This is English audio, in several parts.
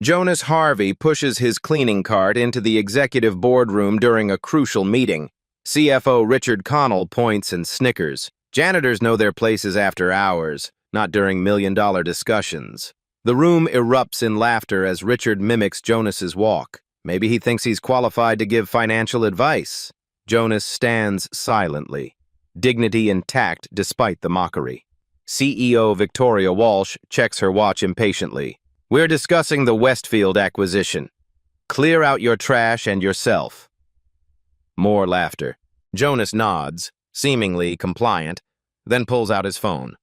Jonas Harvey pushes his cleaning cart into the executive boardroom during a crucial meeting. CFO Richard Connell points and snickers. Janitors know their places after hours, not during million-dollar discussions. The room erupts in laughter as Richard mimics Jonas's walk. Maybe he thinks he's qualified to give financial advice. Jonas stands silently, dignity intact despite the mockery. CEO Victoria Walsh checks her watch impatiently. We're discussing the Westfield acquisition. Clear out your trash and yourself. More laughter. Jonas nods, seemingly compliant, then pulls out his phone.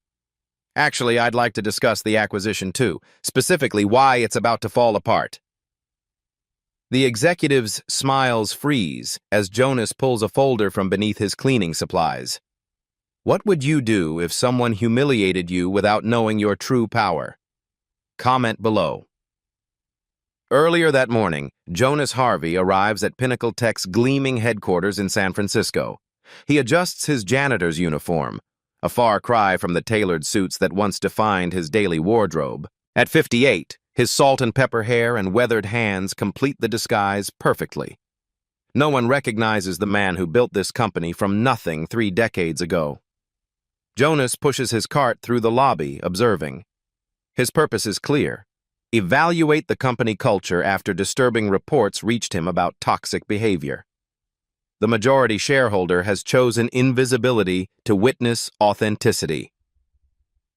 Actually, I'd like to discuss the acquisition too, specifically why it's about to fall apart. The executive's smiles freeze as Jonas pulls a folder from beneath his cleaning supplies. What would you do if someone humiliated you without knowing your true power? Comment below. Earlier that morning, Jonas Harvey arrives at Pinnacle Tech's gleaming headquarters in San Francisco. He adjusts his janitor's uniform, a far cry from the tailored suits that once defined his daily wardrobe. At 58, his salt and pepper hair and weathered hands complete the disguise perfectly. No one recognizes the man who built this company from nothing 3 decades ago. Jonas pushes his cart through the lobby, observing. His purpose is clear. Evaluate the company culture after disturbing reports reached him about toxic behavior. The majority shareholder has chosen invisibility to witness authenticity.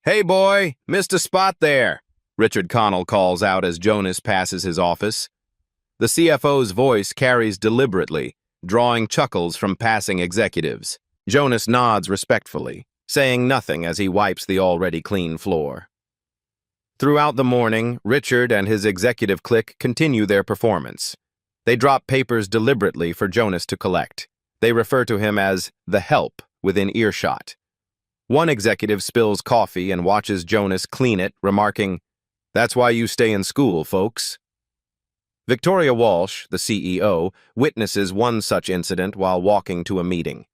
Hey boy, missed a spot there, Richard Connell calls out as Jonas passes his office. The CFO's voice carries deliberately, drawing chuckles from passing executives. Jonas nods respectfully, saying nothing as he wipes the already clean floor. Throughout the morning, Richard and his executive clique continue their performance. They drop papers deliberately for Jonas to collect. They refer to him as the help within earshot. One executive spills coffee and watches Jonas clean it, remarking, "That's why you stay in school, folks." Victoria Walsh, the CEO, witnesses one such incident while walking to a meeting.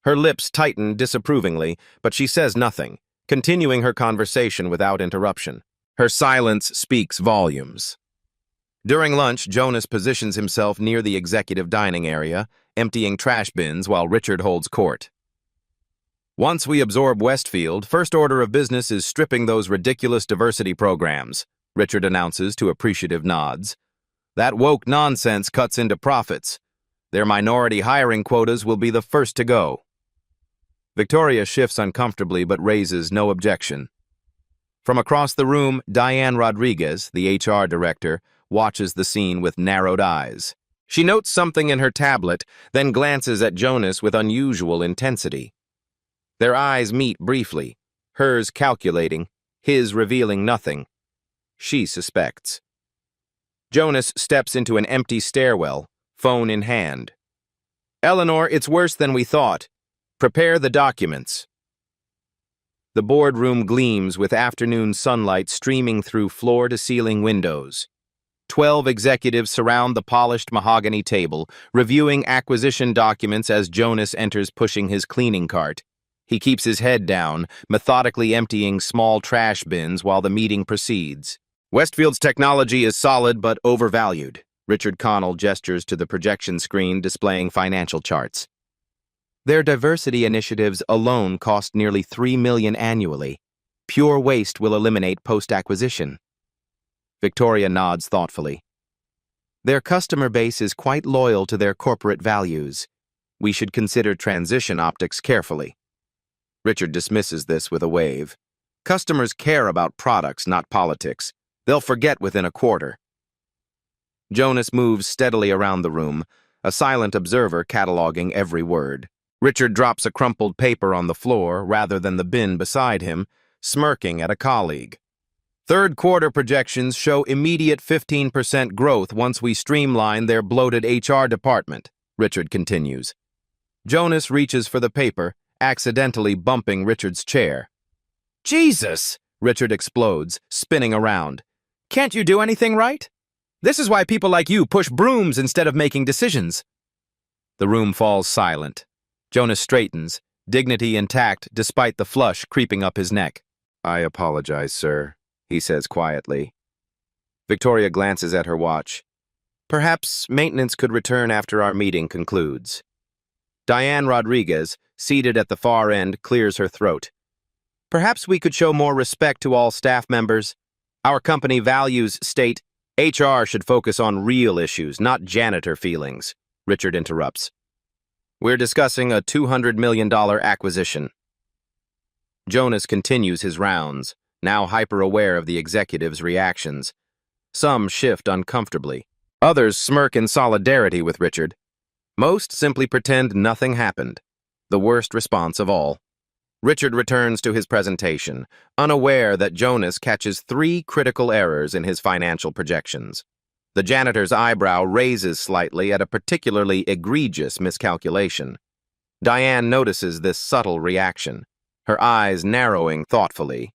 Her lips tighten disapprovingly, but she says nothing, continuing her conversation without interruption. Her silence speaks volumes. During lunch, Jonas positions himself near the executive dining area, emptying trash bins while Richard holds court. Once we absorb Westfield, first order of business is stripping those ridiculous diversity programs, Richard announces to appreciative nods. That woke nonsense cuts into profits. Their minority hiring quotas will be the first to go. Victoria shifts uncomfortably but raises no objection. From across the room, Diane Rodriguez, the HR director, watches the scene with narrowed eyes. She notes something in her tablet, then glances at Jonas with unusual intensity. Their eyes meet briefly, hers calculating, his revealing nothing. She suspects. Jonas steps into an empty stairwell, phone in hand. "Eleanor, it's worse than we thought. Prepare the documents." The boardroom gleams with afternoon sunlight streaming through floor-to-ceiling windows. 12 executives surround the polished mahogany table, reviewing acquisition documents as Jonas enters pushing his cleaning cart. He keeps his head down, methodically emptying small trash bins while the meeting proceeds. Westfield's technology is solid but overvalued. Richard Connell gestures to the projection screen displaying financial charts. Their diversity initiatives alone cost nearly $3 million annually. Pure waste will eliminate post-acquisition. Victoria nods thoughtfully. Their customer base is quite loyal to their corporate values. We should consider transition optics carefully. Richard dismisses this with a wave. Customers care about products, not politics. They'll forget within a quarter. Jonas moves steadily around the room, a silent observer cataloging every word. Richard drops a crumpled paper on the floor rather than the bin beside him, smirking at a colleague. Third quarter projections show immediate 15% growth once we streamline their bloated HR department, Richard continues. Jonas reaches for the paper, accidentally bumping Richard's chair. "Jesus!" Richard explodes, spinning around. "Can't you do anything right? This is why people like you push brooms instead of making decisions." The room falls silent. Jonas straightens, dignity intact despite the flush creeping up his neck. "I apologize, sir," he says quietly. Victoria glances at her watch. Perhaps maintenance could return after our meeting concludes. Diane Rodriguez, seated at the far end, clears her throat. Perhaps we could show more respect to all staff members. Our company values state HR should focus on real issues, not janitor feelings, Richard interrupts. We're discussing a $200 million acquisition. Jonas continues his rounds, now hyper-aware of the executives' reactions. Some shift uncomfortably. Others smirk in solidarity with Richard. Most simply pretend nothing happened. The worst response of all. Richard returns to his presentation, unaware that Jonas catches 3 critical errors in his financial projections. The janitor's eyebrow raises slightly at a particularly egregious miscalculation. Diane notices this subtle reaction, her eyes narrowing thoughtfully.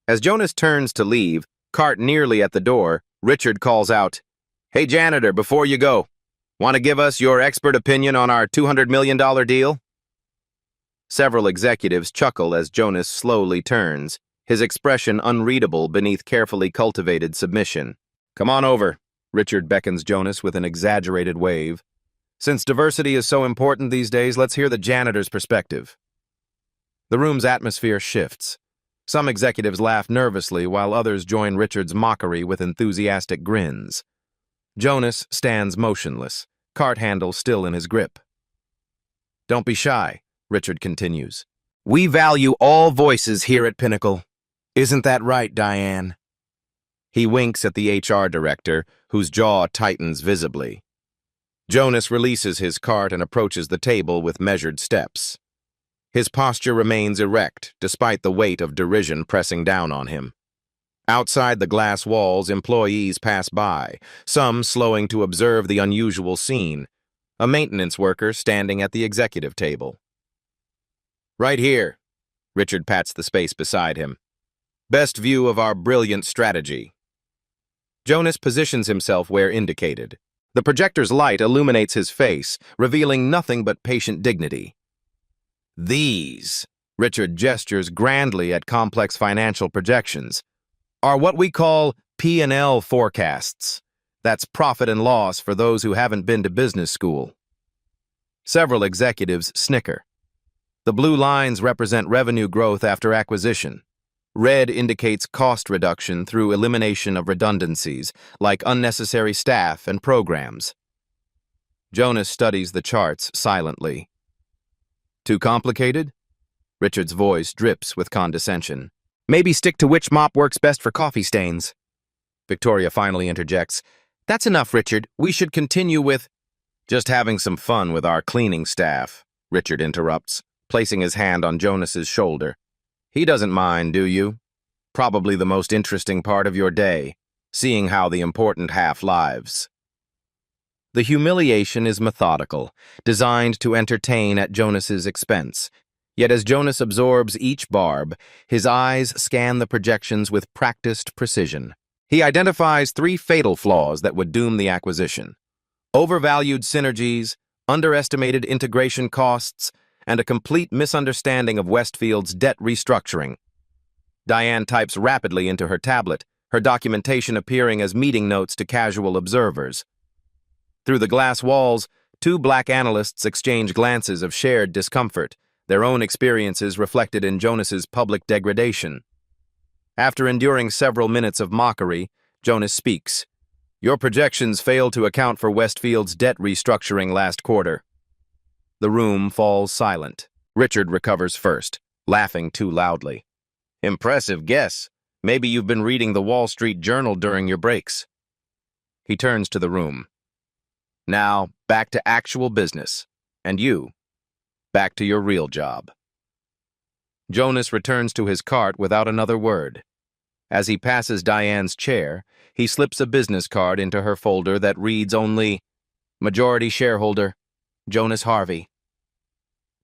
As Jonas turns to leave, cart nearly at the door, Richard calls out, "Hey janitor, before you go, want to give us your expert opinion on our $200 million deal?" Several executives chuckle as Jonas slowly turns, his expression unreadable beneath carefully cultivated submission. "Come on over," Richard beckons Jonas with an exaggerated wave. "Since diversity is so important these days, let's hear the janitor's perspective." The room's atmosphere shifts. Some executives laugh nervously while others join Richard's mockery with enthusiastic grins. Jonas stands motionless, cart handle still in his grip. "Don't be shy," Richard continues. "We value all voices here at Pinnacle. Isn't that right, Diane?" He winks at the HR director, whose jaw tightens visibly. Jonas releases his cart and approaches the table with measured steps. His posture remains erect, despite the weight of derision pressing down on him. Outside the glass walls, employees pass by, some slowing to observe the unusual scene, a maintenance worker standing at the executive table. "Right here," Richard pats the space beside him. "Best view of our brilliant strategy." Jonas positions himself where indicated. The projector's light illuminates his face, revealing nothing but patient dignity. "These," Richard gestures grandly at complex financial projections, "are what we call P&L forecasts. That's profit and loss for those who haven't been to business school." Several executives snicker. The blue lines represent revenue growth after acquisition. Red indicates cost reduction through elimination of redundancies, like unnecessary staff and programs. Jonas studies the charts silently. "Too complicated?" Richard's voice drips with condescension. "Maybe stick to which mop works best for coffee stains." Victoria finally interjects. "That's enough, Richard. We should continue with—" "Just having some fun with our cleaning staff," Richard interrupts, placing his hand on Jonas's shoulder. "He doesn't mind, do you? Probably the most interesting part of your day, seeing how the important half lives." The humiliation is methodical, designed to entertain at Jonas's expense. Yet as Jonas absorbs each barb, his eyes scan the projections with practiced precision. He identifies 3 fatal flaws that would doom the acquisition: overvalued synergies, underestimated integration costs, and a complete misunderstanding of Westfield's debt restructuring. Diane types rapidly into her tablet, her documentation appearing as meeting notes to casual observers. Through the glass walls, 2 black analysts exchange glances of shared discomfort, their own experiences reflected in Jonas's public degradation. After enduring several minutes of mockery, Jonas speaks. "Your projections fail to account for Westfield's debt restructuring last quarter." The room falls silent. Richard recovers first, laughing too loudly. "Impressive guess. Maybe you've been reading the Wall Street Journal during your breaks." He turns to the room. "Now, back to actual business. And you, back to your real job." Jonas returns to his cart without another word. As he passes Diane's chair, he slips a business card into her folder that reads only, "Majority shareholder, Jonas Harvey."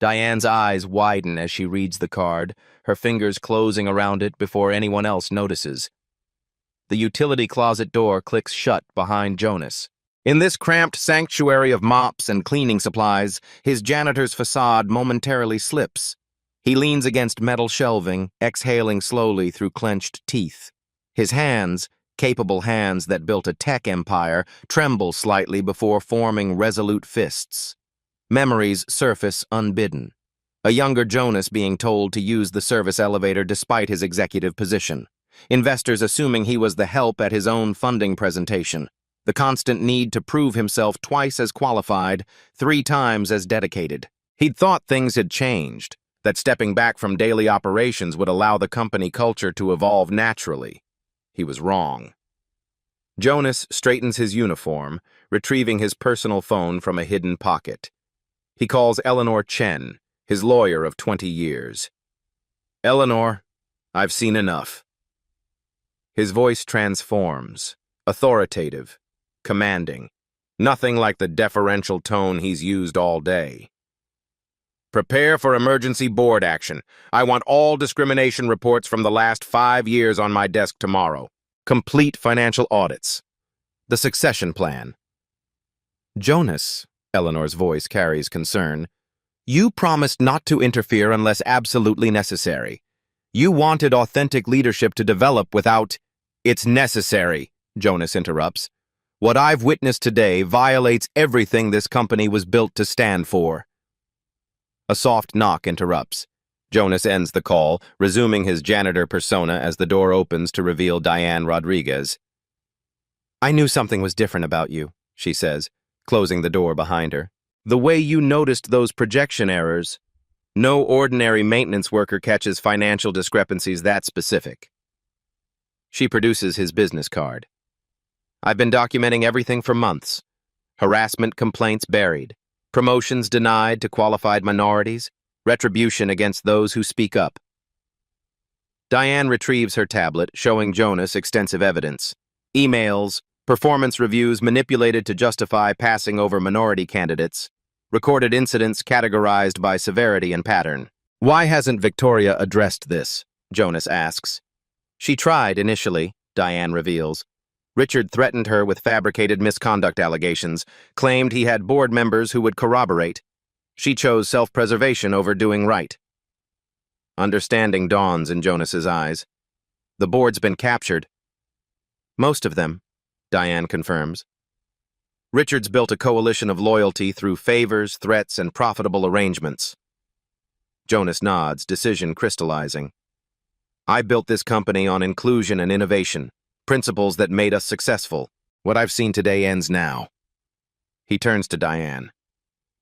Diane's eyes widen as she reads the card, her fingers closing around it before anyone else notices. The utility closet door clicks shut behind Jonas. In this cramped sanctuary of mops and cleaning supplies, his janitor's facade momentarily slips. He leans against metal shelving, exhaling slowly through clenched teeth. His hands, Capable hands that built a tech empire tremble slightly before forming resolute fists. Memories surface unbidden. A younger Jonas being told to use the service elevator despite his executive position. Investors assuming he was the help at his own funding presentation. The constant need to prove himself twice as qualified, 3 times as dedicated. He'd thought things had changed, that stepping back from daily operations would allow the company culture to evolve naturally. He was wrong. Jonas straightens his uniform, retrieving his personal phone from a hidden pocket. He calls Eleanor Chen, his lawyer of 20 years. "Eleanor, I've seen enough." His voice transforms, authoritative, commanding, nothing like the deferential tone he's used all day. "Prepare for emergency board action. I want all discrimination reports from the last 5 years on my desk tomorrow. Complete financial audits. The succession plan." "Jonas," Eleanor's voice carries concern, "you promised not to interfere unless absolutely necessary. You wanted authentic leadership to develop without—" "It's necessary," Jonas interrupts. "What I've witnessed today violates everything this company was built to stand for." A soft knock interrupts. Jonas ends the call, resuming his janitor persona as the door opens to reveal Diane Rodriguez. "I knew something was different about you," she says, closing the door behind her. "The way you noticed those projection errors. No ordinary maintenance worker catches financial discrepancies that specific." She produces his business card. "I've been documenting everything for months. Harassment complaints buried, promotions denied to qualified minorities, retribution against those who speak up." Diane retrieves her tablet, showing Jonas extensive evidence. Emails, performance reviews manipulated to justify passing over minority candidates, recorded incidents categorized by severity and pattern. "Why hasn't Victoria addressed this?" Jonas asks. "She tried initially," Diane reveals. "Richard threatened her with fabricated misconduct allegations, claimed he had board members who would corroborate. She chose self-preservation over doing right." Understanding dawns in Jonas's eyes. "The board's been captured." "Most of them," Diane confirms. "Richard's built a coalition of loyalty through favors, threats, and profitable arrangements." Jonas nods, decision crystallizing. "I built this company on inclusion and innovation, principles that made us successful. What I've seen today ends now." He turns to Diane.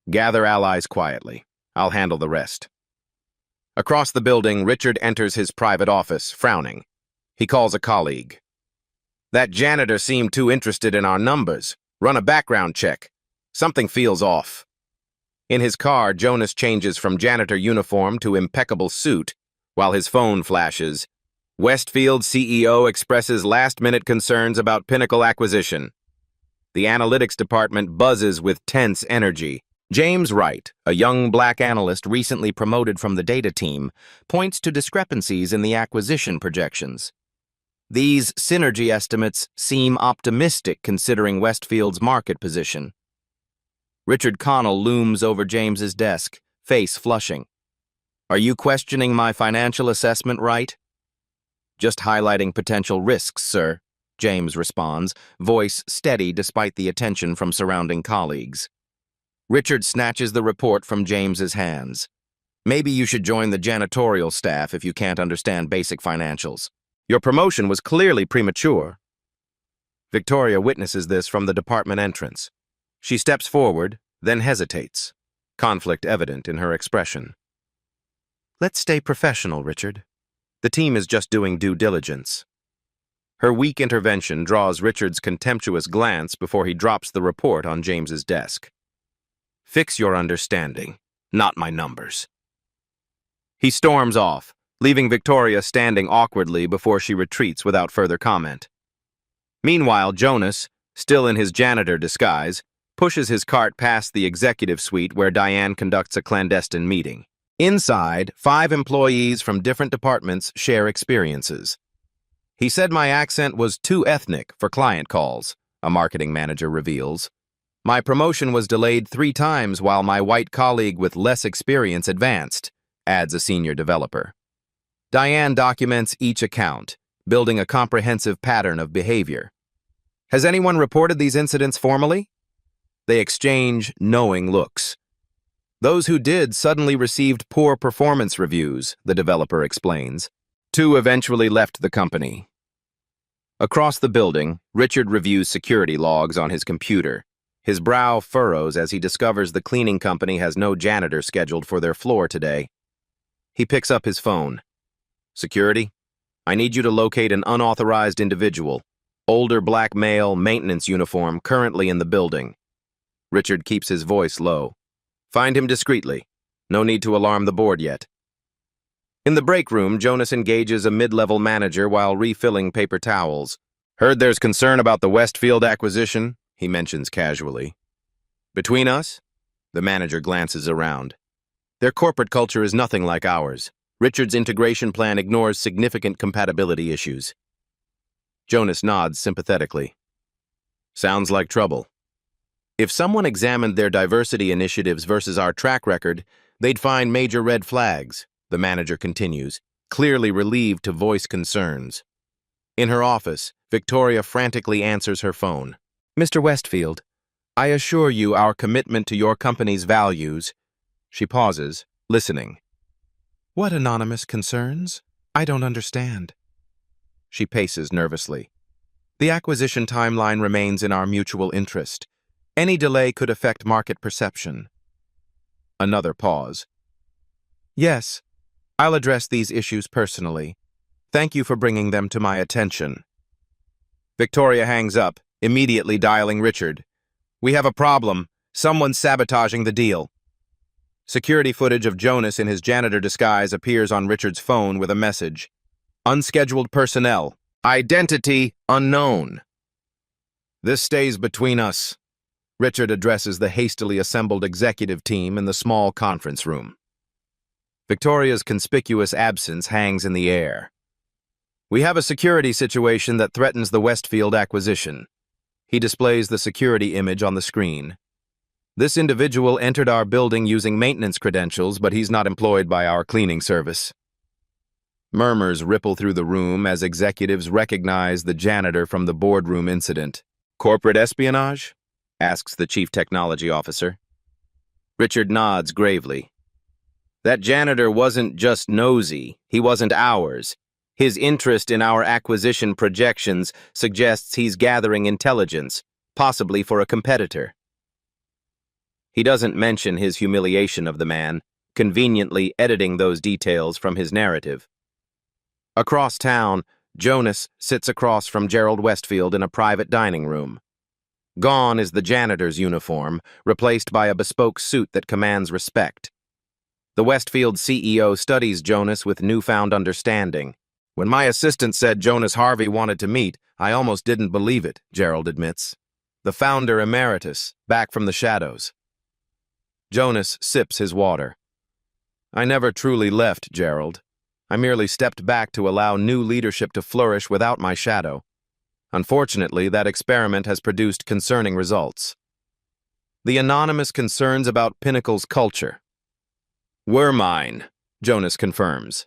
"Gather allies quietly. I'll handle the rest." Across the building, Richard enters his private office, frowning. He calls a colleague. "That janitor seemed too interested in our numbers. Run a background check. Something feels off." In his car, Jonas changes from janitor uniform to impeccable suit, while his phone flashes. "Westfield CEO expresses last-minute concerns about Pinnacle acquisition." The analytics department buzzes with tense energy. James Wright, a young black analyst recently promoted from the data team, points to discrepancies in the acquisition projections. These synergy estimates seem optimistic considering Westfield's market position. Richard Connell looms over James's desk, face flushing. "Are you questioning my financial assessment, Wright?" "Just highlighting potential risks, sir," James responds, voice steady despite the attention from surrounding colleagues. Richard snatches the report from James's hands. "Maybe you should join the janitorial staff if you can't understand basic financials. Your promotion was clearly premature." Victoria witnesses this from the department entrance. She steps forward, then hesitates, conflict evident in her expression. "Let's stay professional, Richard. The team is just doing due diligence." Her weak intervention draws Richard's contemptuous glance before he drops the report on James's desk. "Fix your understanding, not my numbers." He storms off, leaving Victoria standing awkwardly before she retreats without further comment. Meanwhile, Jonas, still in his janitor disguise, pushes his cart past the executive suite where Diane conducts a clandestine meeting. Inside, 5 employees from different departments share experiences. "He said my accent was too ethnic for client calls," a marketing manager reveals. "My promotion was delayed 3 times while my white colleague with less experience advanced," adds a senior developer. Diane documents each account, building a comprehensive pattern of behavior. Has anyone reported these incidents formally? They exchange knowing looks. Those who did suddenly received poor performance reviews, the developer explains. 2 eventually left the company. Across the building, Richard reviews security logs on his computer. His brow furrows as he discovers the cleaning company has no janitor scheduled for their floor today. He picks up his phone. Security? I need you to locate an unauthorized individual. Older black male, maintenance uniform, currently in the building. Richard keeps his voice low. Find him discreetly. No need to alarm the board yet. In the break room, Jonas engages a mid-level manager while refilling paper towels. Heard there's concern about the Westfield acquisition, he mentions casually. Between us? The manager glances around. Their corporate culture is nothing like ours. Richard's integration plan ignores significant compatibility issues. Jonas nods sympathetically. Sounds like trouble. If someone examined their diversity initiatives versus our track record, they'd find major red flags, the manager continues, clearly relieved to voice concerns. In her office, Victoria frantically answers her phone. Mr. Westfield, I assure you our commitment to your company's values. She pauses, listening. What anonymous concerns? I don't understand. She paces nervously. The acquisition timeline remains in our mutual interest. Any delay could affect market perception. Another pause. Yes, I'll address these issues personally. Thank you for bringing them to my attention. Victoria hangs up, immediately dialing Richard. We have a problem. Someone's sabotaging the deal. Security footage of Jonas in his janitor disguise appears on Richard's phone with a message. Unscheduled personnel. Identity unknown. This stays between us. Richard addresses the hastily assembled executive team in the small conference room. Victoria's conspicuous absence hangs in the air. We have a security situation that threatens the Westfield acquisition. He displays the security image on the screen. This individual entered our building using maintenance credentials, but he's not employed by our cleaning service. Murmurs ripple through the room as executives recognize the janitor from the boardroom incident. Corporate espionage? Asks the chief technology officer. Richard nods gravely. That janitor wasn't just nosy, he wasn't ours. His interest in our acquisition projections suggests he's gathering intelligence, possibly for a competitor. He doesn't mention his humiliation of the man, conveniently editing those details from his narrative. Across town, Jonas sits across from Gerald Westfield in a private dining room. Gone is the janitor's uniform, replaced by a bespoke suit that commands respect. The Westfield CEO studies Jonas with newfound understanding. When my assistant said Jonas Harvey wanted to meet, I almost didn't believe it, Gerald admits. The founder emeritus, back from the shadows. Jonas sips his water. I never truly left, Gerald. I merely stepped back to allow new leadership to flourish without my shadow. Unfortunately, that experiment has produced concerning results. The anonymous concerns about Pinnacle's culture were mine, Jonas confirms.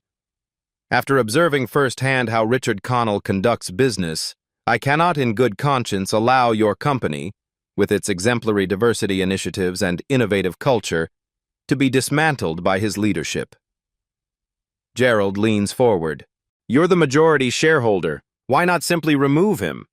After observing firsthand how Richard Connell conducts business, I cannot in good conscience allow your company, with its exemplary diversity initiatives and innovative culture, to be dismantled by his leadership. Gerald leans forward. You're the majority shareholder. Why not simply remove him?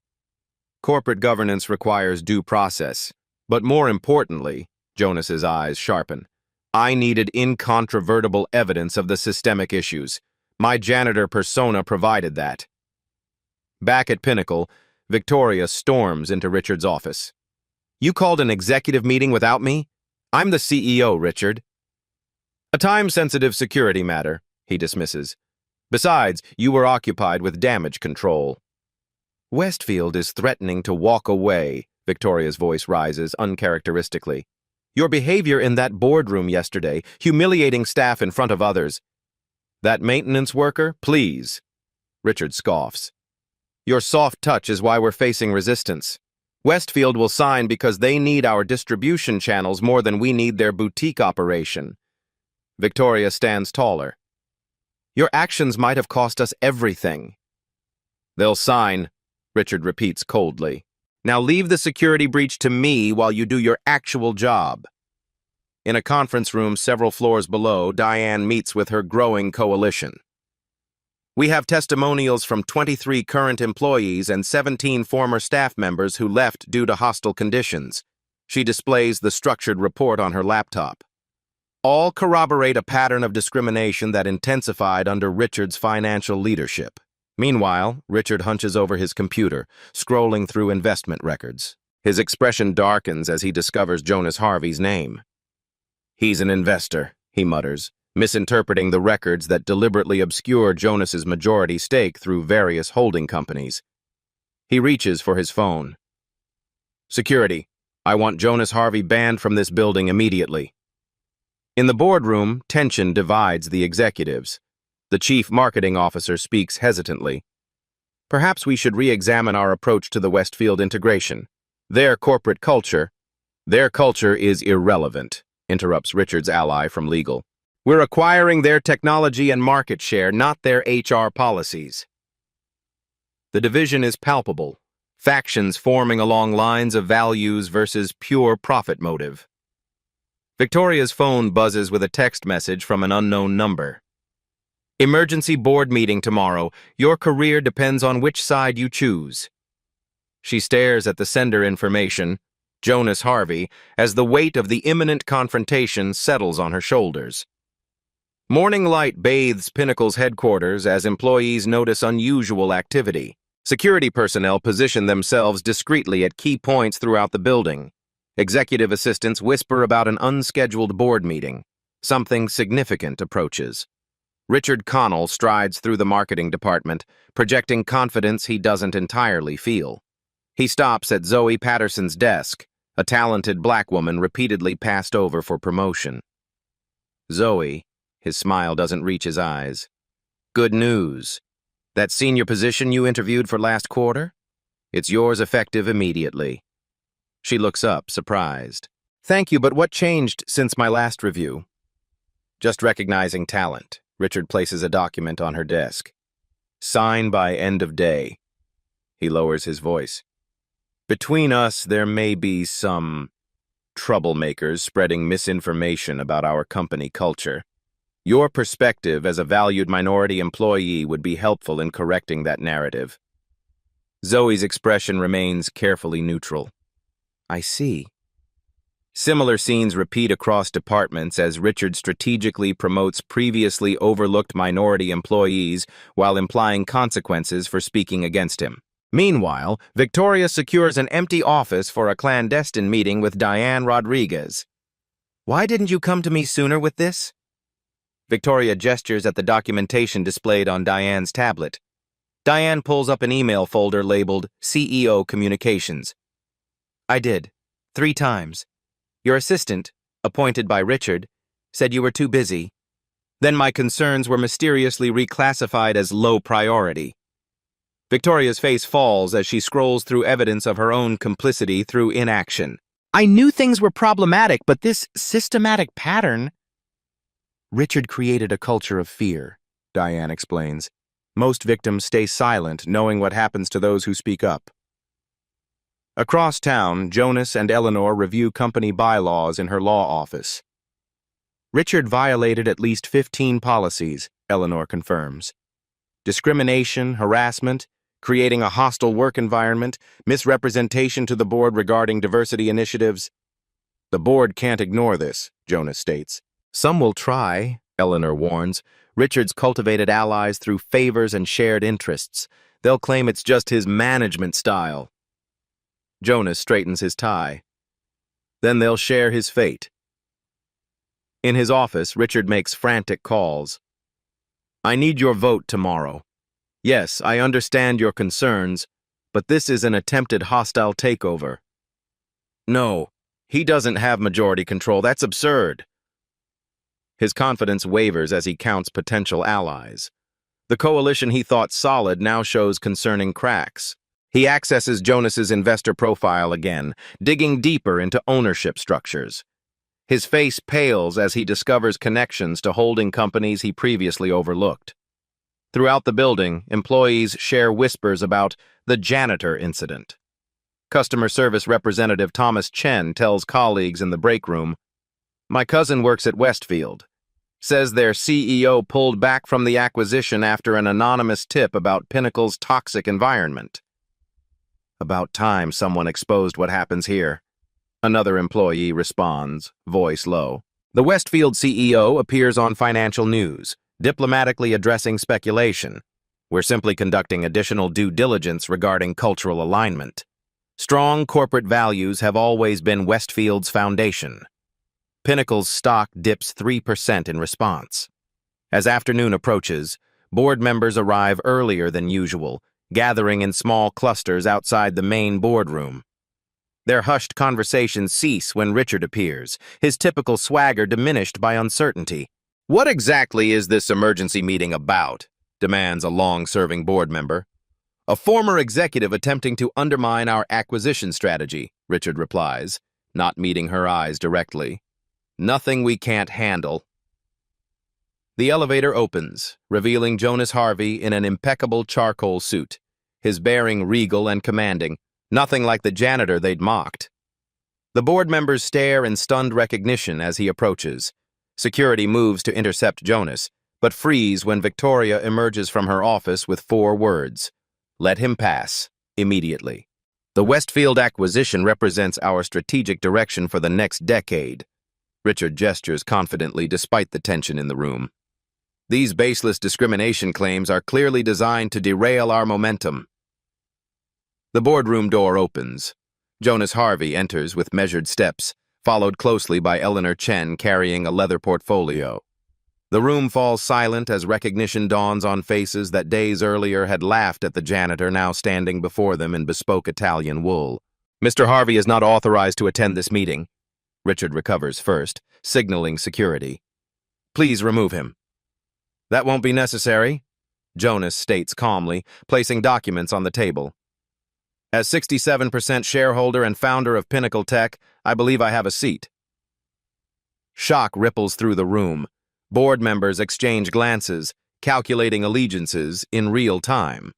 Corporate governance requires due process. But more importantly, Jonas's eyes sharpen, I needed incontrovertible evidence of the systemic issues. My janitor persona provided that. Back at Pinnacle, Victoria storms into Richard's office. You called an executive meeting without me? I'm the CEO, Richard. A time-sensitive security matter, he dismisses. Besides, you were occupied with damage control. Westfield is threatening to walk away, Victoria's voice rises uncharacteristically. Your behavior in that boardroom yesterday, humiliating staff in front of others. That maintenance worker, please. Richard scoffs. Your soft touch is why we're facing resistance. Westfield will sign because they need our distribution channels more than we need their boutique operation. Victoria stands taller. Your actions might have cost us everything. They'll sign, Richard repeats coldly. Now leave the security breach to me while you do your actual job. In a conference room several floors below, Diane meets with her growing coalition. We have testimonials from 23 current employees and 17 former staff members who left due to hostile conditions. She displays the structured report on her laptop. All corroborate a pattern of discrimination that intensified under Richard's financial leadership. Meanwhile, Richard hunches over his computer, scrolling through investment records. His expression darkens as he discovers Jonas Harvey's name. He's an investor, he mutters, misinterpreting the records that deliberately obscure Jonas's majority stake through various holding companies. He reaches for his phone. Security, I want Jonas Harvey banned from this building immediately. In the boardroom, tension divides the executives. The chief marketing officer speaks hesitantly. Perhaps we should re-examine our approach to the Westfield integration. Their corporate culture is irrelevant, interrupts Richard's ally from legal. We're acquiring their technology and market share, not their HR policies. The division is palpable, factions forming along lines of values versus pure profit motive. Victoria's phone buzzes with a text message from an unknown number. Emergency board meeting tomorrow. Your career depends on which side you choose. She stares at the sender information, Jonas Harvey, as the weight of the imminent confrontation settles on her shoulders. Morning light bathes Pinnacle's headquarters as employees notice unusual activity. Security personnel position themselves discreetly at key points throughout the building. Executive assistants whisper about an unscheduled board meeting. Something significant approaches. Richard Connell strides through the marketing department, projecting confidence he doesn't entirely feel. He stops at Zoe Patterson's desk, a talented black woman repeatedly passed over for promotion. Zoe, his smile doesn't reach his eyes. Good news. That senior position you interviewed for last quarter? It's yours effective immediately. She looks up, surprised. Thank you, but what changed since my last review? Just recognizing talent. Richard places a document on her desk. Sign by end of day. He lowers his voice. Between us, there may be some troublemakers spreading misinformation about our company culture. Your perspective as a valued minority employee would be helpful in correcting that narrative. Zoe's expression remains carefully neutral. I see. Similar scenes repeat across departments as Richard strategically promotes previously overlooked minority employees while implying consequences for speaking against him. Meanwhile, Victoria secures an empty office for a clandestine meeting with Diane Rodriguez. Why didn't you come to me sooner with this? Victoria gestures at the documentation displayed on Diane's tablet. Diane pulls up an email folder labeled CEO Communications. I did. 3 times. Your assistant, appointed by Richard, said you were too busy. Then my concerns were mysteriously reclassified as low priority. Victoria's face falls as she scrolls through evidence of her own complicity through inaction. I knew things were problematic, but this systematic pattern... Richard created a culture of fear, Diane explains. Most victims stay silent, knowing what happens to those who speak up. Across town, Jonas and Eleanor review company bylaws in her law office. Richard violated at least 15 policies, Eleanor confirms. Discrimination, harassment, creating a hostile work environment, misrepresentation to the board regarding diversity initiatives. The board can't ignore this, Jonas states. Some will try, Eleanor warns. Richard's cultivated allies through favors and shared interests. They'll claim it's just his management style. Jonas straightens his tie. Then they'll share his fate. In his office, Richard makes frantic calls. I need your vote tomorrow. Yes, I understand your concerns, but this is an attempted hostile takeover. No, he doesn't have majority control. That's absurd. His confidence wavers as he counts potential allies. The coalition he thought solid now shows concerning cracks. He accesses Jonas's investor profile again, digging deeper into ownership structures. His face pales as he discovers connections to holding companies he previously overlooked. Throughout the building, employees share whispers about the janitor incident. Customer service representative Thomas Chen tells colleagues in the break room, "My cousin works at Westfield. Says their CEO pulled back from the acquisition after an anonymous tip about Pinnacle's toxic environment." "About time someone exposed what happens here," another employee responds, voice low. The Westfield CEO appears on financial news, diplomatically addressing speculation. "We're simply conducting additional due diligence regarding cultural alignment. Strong corporate values have always been Westfield's foundation." Pinnacle's stock dips 3% in response. As afternoon approaches, board members arrive earlier than usual, gathering in small clusters outside the main boardroom. Their hushed conversations cease when Richard appears, his typical swagger diminished by uncertainty. "What exactly is this emergency meeting about?" demands a long-serving board member. "A former executive attempting to undermine our acquisition strategy," Richard replies, not meeting her eyes directly. "Nothing we can't handle." The elevator opens, revealing Jonas Harvey in an impeccable charcoal suit, his bearing regal and commanding, nothing like the janitor they'd mocked. The board members stare in stunned recognition as he approaches. Security moves to intercept Jonas, but freeze when Victoria emerges from her office with 4 words: "Let him pass, immediately." "The Westfield acquisition represents our strategic direction for the next decade." Richard gestures confidently despite the tension in the room. "These baseless discrimination claims are clearly designed to derail our momentum." The boardroom door opens. Jonas Harvey enters with measured steps, followed closely by Eleanor Chen carrying a leather portfolio. The room falls silent as recognition dawns on faces that days earlier had laughed at the janitor now standing before them in bespoke Italian wool. "Mr. Harvey is not authorized to attend this meeting." Richard recovers first, signaling security. "Please remove him." "That won't be necessary," Jonas states calmly, placing documents on the table. "As 67% shareholder and founder of Pinnacle Tech, I believe I have a seat." Shock ripples through the room. Board members exchange glances, calculating allegiances in real time.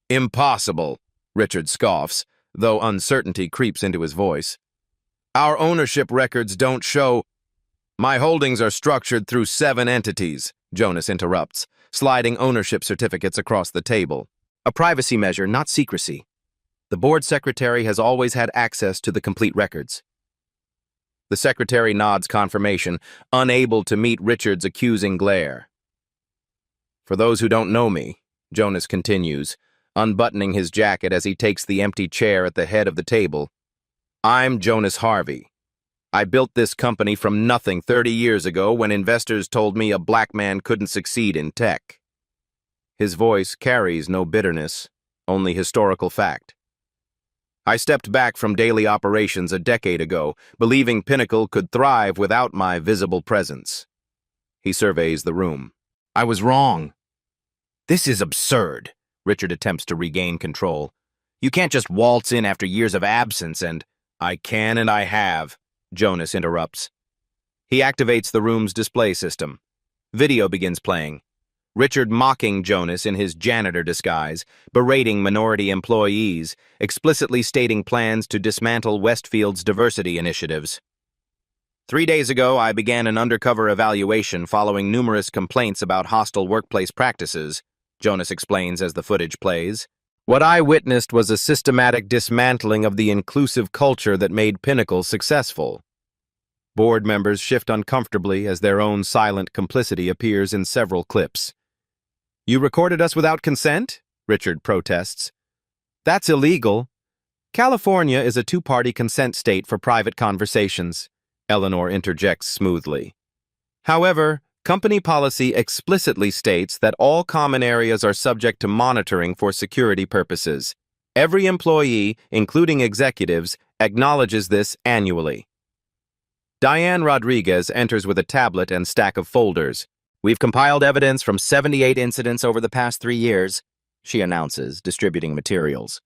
"Impossible," Richard scoffs, though uncertainty creeps into his voice. "Our ownership records don't show—" "My holdings are structured through 7 entities," Jonas interrupts, sliding ownership certificates across the table. "A privacy measure, not secrecy. The board secretary has always had access to the complete records." The secretary nods confirmation, unable to meet Richard's accusing glare. "For those who don't know me," Jonas continues, unbuttoning his jacket as he takes the empty chair at the head of the table, "I'm Jonas Harvey. I built this company from nothing 30 years ago when investors told me a black man couldn't succeed in tech." His voice carries no bitterness, only historical fact. "I stepped back from daily operations a decade ago, believing Pinnacle could thrive without my visible presence." He surveys the room. "I was wrong." "This is absurd," Richard attempts to regain control. "You can't just waltz in after years of absence and—" "I can and I have," Jonas interrupts. He activates the room's display system. Video begins playing. Richard mocking Jonas in his janitor disguise, berating minority employees, explicitly stating plans to dismantle Westfield's diversity initiatives. "3 days ago, I began an undercover evaluation following numerous complaints about hostile workplace practices," Jonas explains as the footage plays. "What I witnessed was a systematic dismantling of the inclusive culture that made Pinnacle successful." Board members shift uncomfortably as their own silent complicity appears in several clips. "You recorded us without consent?" Richard protests. "That's illegal." "California is a 2-party consent state for private conversations," Eleanor interjects smoothly. "However, company policy explicitly states that all common areas are subject to monitoring for security purposes. Every employee, including executives, acknowledges this annually." Diane Rodriguez enters with a tablet and stack of folders. "We've compiled evidence from 78 incidents over the past 3 years, she announces, distributing materials.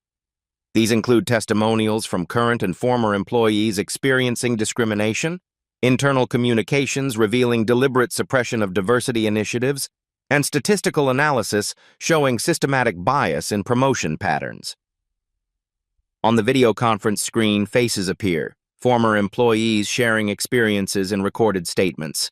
These include testimonials from current and former employees experiencing discrimination, internal communications revealing deliberate suppression of diversity initiatives, and statistical analysis showing systematic bias in promotion patterns. On the video conference screen, faces appear, former employees sharing experiences and recorded statements.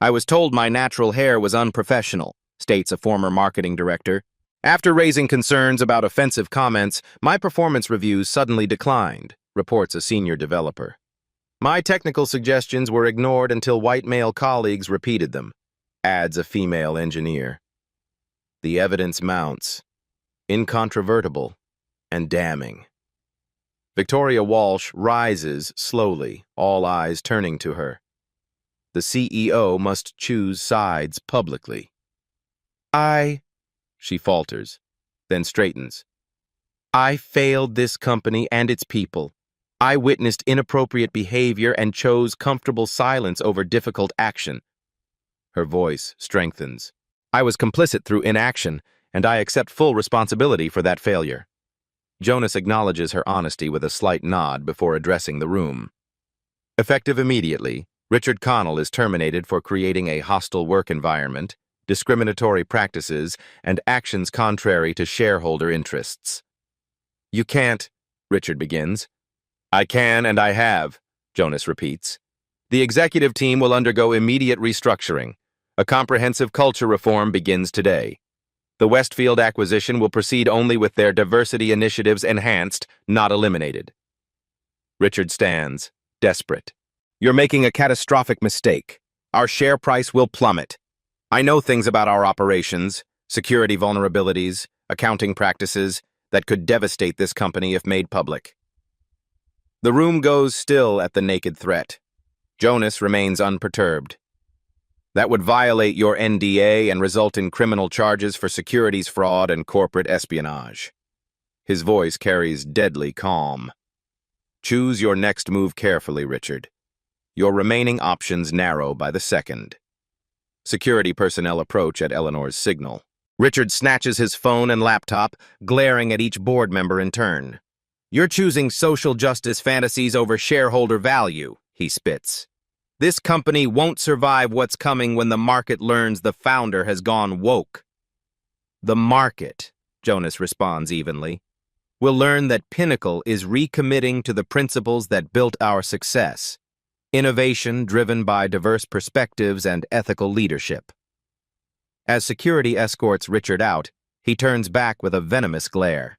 "I was told my natural hair was unprofessional," states a former marketing director. "After raising concerns about offensive comments, my performance reviews suddenly declined," reports a senior developer. "My technical suggestions were ignored until white male colleagues repeated them," adds a female engineer. The evidence mounts, incontrovertible and damning. Victoria Walsh rises slowly, all eyes turning to her. The CEO must choose sides publicly. She falters, then straightens. "I failed this company and its people. I witnessed inappropriate behavior and chose comfortable silence over difficult action." Her voice strengthens. "I was complicit through inaction, and I accept full responsibility for that failure." Jonas acknowledges her honesty with a slight nod before addressing the room. Effective immediately, Richard Connell is terminated for creating a hostile work environment, discriminatory practices, and actions contrary to shareholder interests. "You can't," Richard begins. "I can and I have," Jonas repeats. "The executive team will undergo immediate restructuring. A comprehensive culture reform begins today. The Westfield acquisition will proceed only with their diversity initiatives enhanced, not eliminated." Richard stands, desperate. "You're making a catastrophic mistake. Our share price will plummet. I know things about our operations, security vulnerabilities, accounting practices, that could devastate this company if made public." The room goes still at the naked threat. Jonas remains unperturbed. "That would violate your NDA and result in criminal charges for securities fraud and corporate espionage." His voice carries deadly calm. "Choose your next move carefully, Richard. Your remaining options narrow by the second." Security personnel approach at Eleanor's signal. Richard snatches his phone and laptop, glaring at each board member in turn. "You're choosing social justice fantasies over shareholder value," he spits. "This company won't survive what's coming when the market learns the founder has gone woke." "The market," Jonas responds evenly, "will learn that Pinnacle is recommitting to the principles that built our success. Innovation driven by diverse perspectives and ethical leadership." As security escorts Richard out, he turns back with a venomous glare.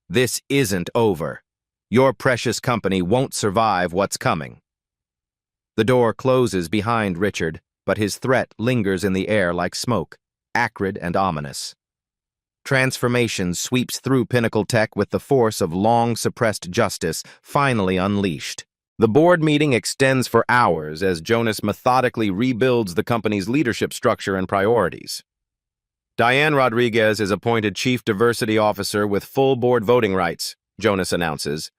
"This isn't over. Your precious company won't survive what's coming." The door closes behind Richard, but his threat lingers in the air like smoke, acrid and ominous. Transformation sweeps through Pinnacle Tech with the force of long-suppressed justice finally unleashed. The board meeting extends for hours as Jonas methodically rebuilds the company's leadership structure and priorities. Diane Rodriguez is appointed Chief Diversity Officer with full board voting rights, Jonas announces.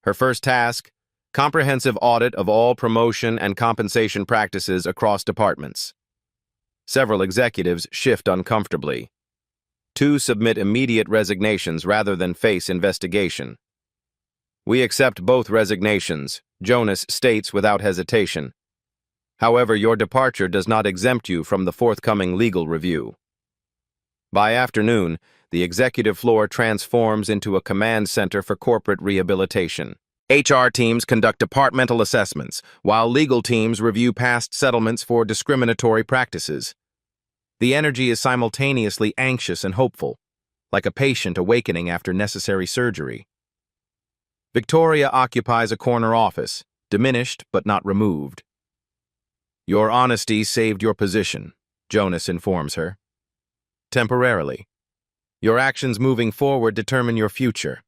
Her first task, comprehensive audit of all promotion and compensation practices across departments. Several executives shift uncomfortably. 2 submit immediate resignations rather than face investigation. "We accept both resignations," Jonas states without hesitation. "However, your departure does not exempt you from the forthcoming legal review." By afternoon, the executive floor transforms into a command center for corporate rehabilitation. HR teams conduct departmental assessments, while legal teams review past settlements for discriminatory practices. The energy is simultaneously anxious and hopeful, like a patient awakening after necessary surgery. Victoria occupies a corner office, diminished but not removed. "Your honesty saved your position," Jonas informs her. "Temporarily. Your actions moving forward determine your future."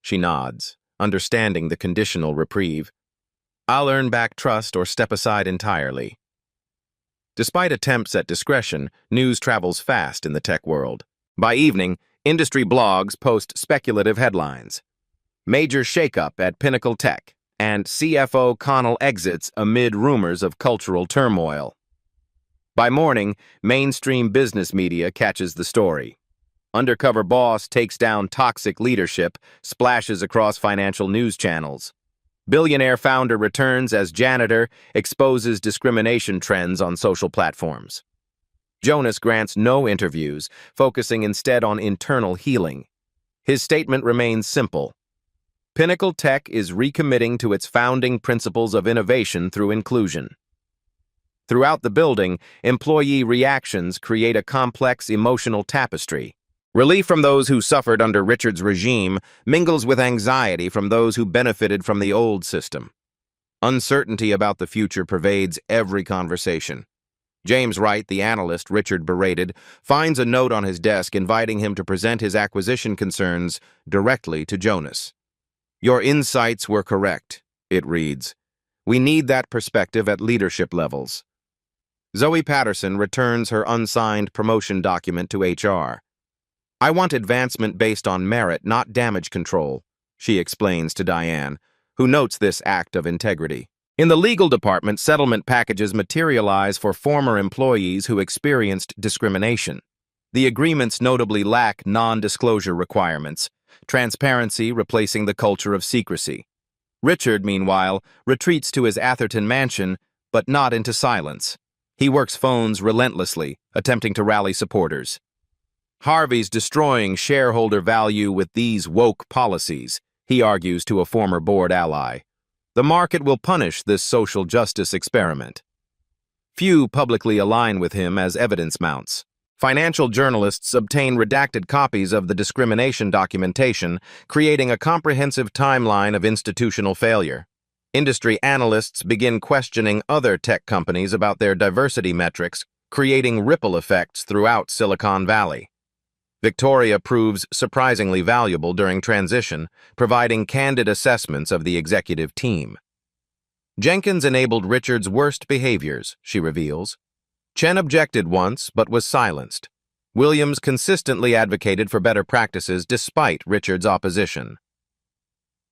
She nods, understanding the conditional reprieve. "I'll earn back trust or step aside entirely." Despite attempts at discretion, news travels fast in the tech world. By evening, industry blogs post speculative headlines. "Major shakeup at Pinnacle Tech," and "CFO Connell exits amid rumors of cultural turmoil." By morning, mainstream business media catches the story. Undercover boss takes down toxic leadership, splashes across financial news channels. Billionaire founder returns as janitor, exposes discrimination trends on social platforms. Jonas grants no interviews, focusing instead on internal healing. His statement remains simple. Pinnacle Tech is recommitting to its founding principles of innovation through inclusion. Throughout the building, employee reactions create a complex emotional tapestry. Relief from those who suffered under Richard's regime mingles with anxiety from those who benefited from the old system. Uncertainty about the future pervades every conversation. James Wright, the analyst Richard berated, finds a note on his desk inviting him to present his acquisition concerns directly to Jonas. "Your insights were correct," it reads. "We need that perspective at leadership levels." Zoe Patterson returns her unsigned promotion document to HR. "I want advancement based on merit, not damage control," she explains to Diane, who notes this act of integrity. In the legal department, settlement packages materialize for former employees who experienced discrimination. The agreements notably lack non-disclosure requirements, transparency replacing the culture of secrecy. Richard, meanwhile, retreats to his Atherton mansion, but not into silence. He works phones relentlessly, attempting to rally supporters. "Harvey's destroying shareholder value with these woke policies," he argues to a former board ally. "The market will punish this social justice experiment." Few publicly align with him as evidence mounts. Financial journalists obtain redacted copies of the discrimination documentation, creating a comprehensive timeline of institutional failure. Industry analysts begin questioning other tech companies about their diversity metrics, creating ripple effects throughout Silicon Valley. Victoria proves surprisingly valuable during transition, providing candid assessments of the executive team. Jenkins enabled Richard's worst behaviors, she reveals. Chen objected once, but was silenced. Williams consistently advocated for better practices despite Richard's opposition.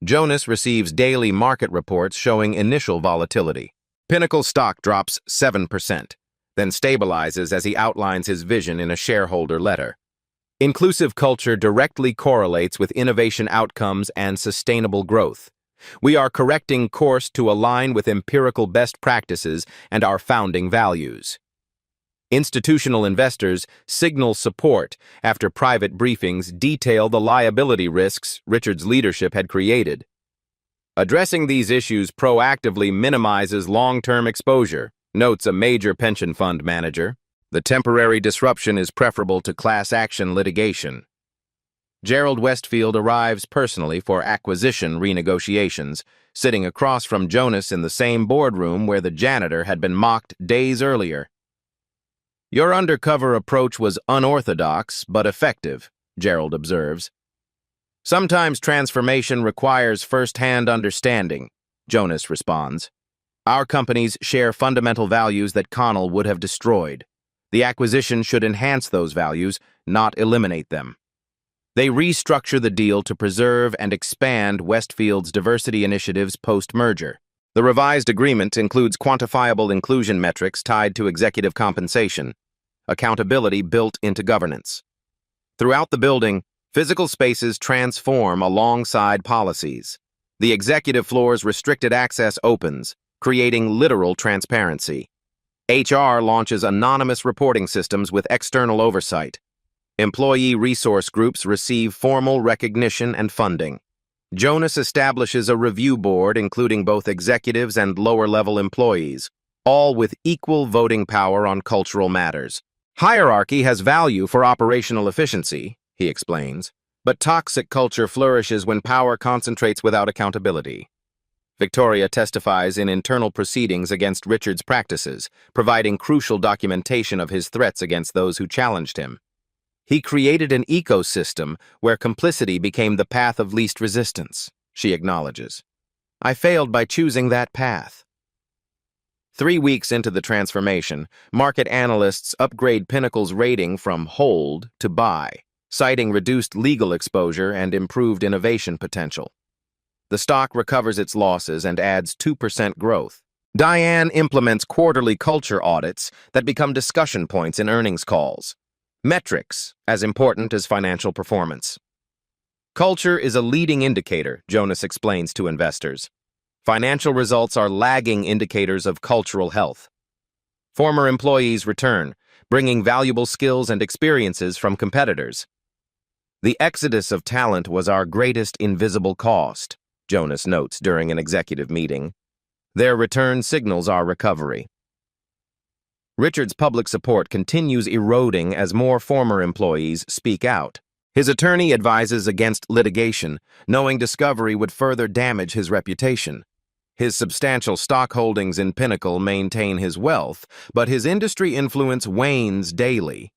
Jonas receives daily market reports showing initial volatility. Pinnacle stock drops 7%, then stabilizes as he outlines his vision in a shareholder letter. Inclusive culture directly correlates with innovation outcomes and sustainable growth. We are correcting course to align with empirical best practices and our founding values. Institutional investors signal support after private briefings detail the liability risks Richard's leadership had created. Addressing these issues proactively minimizes long-term exposure, notes a major pension fund manager. The temporary disruption is preferable to class action litigation. Gerald Westfield arrives personally for acquisition renegotiations, sitting across from Jonas in the same boardroom where the janitor had been mocked days earlier. "Your undercover approach was unorthodox but effective," Gerald observes. "Sometimes transformation requires first-hand understanding," Jonas responds. "Our companies share fundamental values that Connell would have destroyed. The acquisition should enhance those values, not eliminate them." They restructure the deal to preserve and expand Westfield's diversity initiatives post-merger. The revised agreement includes quantifiable inclusion metrics tied to executive compensation, accountability built into governance. Throughout the building, physical spaces transform alongside policies. The executive floor's restricted access opens, creating literal transparency. HR launches anonymous reporting systems with external oversight. Employee resource groups receive formal recognition and funding. Jonas establishes a review board including both executives and lower-level employees, all with equal voting power on cultural matters. "Hierarchy has value for operational efficiency," he explains, "but toxic culture flourishes when power concentrates without accountability." Victoria testifies in internal proceedings against Richard's practices, providing crucial documentation of his threats against those who challenged him. "He created an ecosystem where complicity became the path of least resistance," she acknowledges. "I failed by choosing that path." 3 weeks into the transformation, market analysts upgrade Pinnacle's rating from hold to buy, citing reduced legal exposure and improved innovation potential. The stock recovers its losses and adds 2% growth. Diane implements quarterly culture audits that become discussion points in earnings calls. Metrics, as important as financial performance. Culture is a leading indicator, Jonas explains to investors. Financial results are lagging indicators of cultural health. Former employees return, bringing valuable skills and experiences from competitors. The exodus of talent was our greatest invisible cost, Jonas notes during an executive meeting. Their return signals our recovery. Richard's public support continues eroding as more former employees speak out. His attorney advises against litigation, knowing discovery would further damage his reputation. His substantial stock holdings in Pinnacle maintain his wealth, but his industry influence wanes daily.